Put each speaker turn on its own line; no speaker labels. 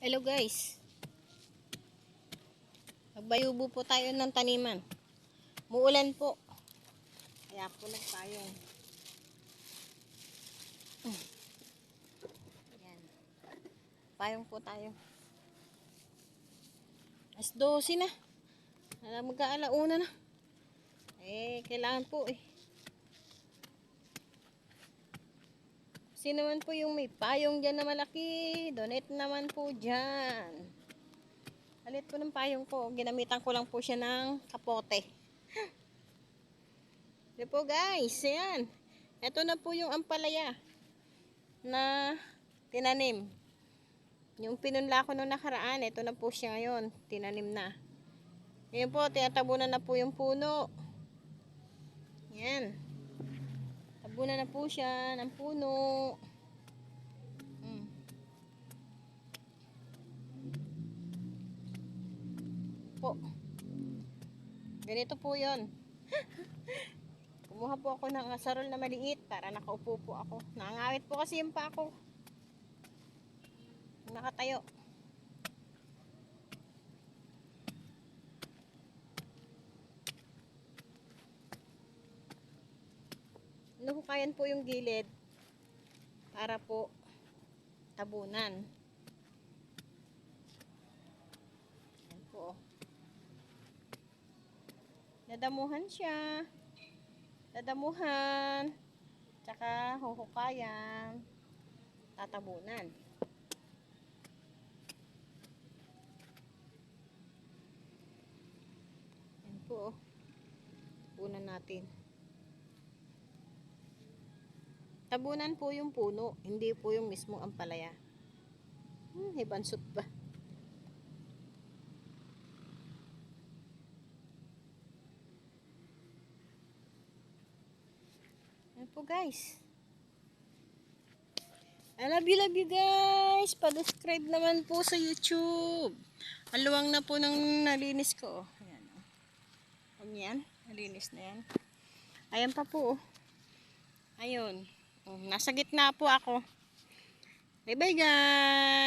Hello guys, magbayubo po tayo ng taniman. Muulan po, kaya po nagpayong. Ayan. Payong po tayo. As 12 na, mag-aalauna na. Kailangan po Sino naman po yung may payong dyan na malaki, donate naman po dyan. Alit po ng payong ko, ginamitan ko lang po siya ng kapote. Ito po guys, ayan. Ito na po yung ampalaya na tinanim. Yung pinunla ko nung nakaraan, ito na po siya ngayon, tinanim na. Ngayon po, tinatabunan na po yung puno. Ayan. Tabunan na po siya ng puno. Po. Ganito po yon. Kumuha po ako ng asarol na maliit para nakaupo po ako. Nangangawit po kasi yung pa ako. Nakatayo. Nahukayan po yung gilid para po tabunan. Yan po. Dadamuhan siya. Dadamuhan. Tsaka huhukayan. Tatabunan. Yan po. Tabunan natin. Tabunan po yung puno, hindi po yung mismong ampalaya. Hibansot ba? Yan po guys. I love you guys. Pa-subscribe naman po sa YouTube. Haluwang na po ng nalinis ko. Ayan. Yan. Nalinis na yan. Ayan pa po. Ayun. Nasa gitna po ako. Bye bye guys.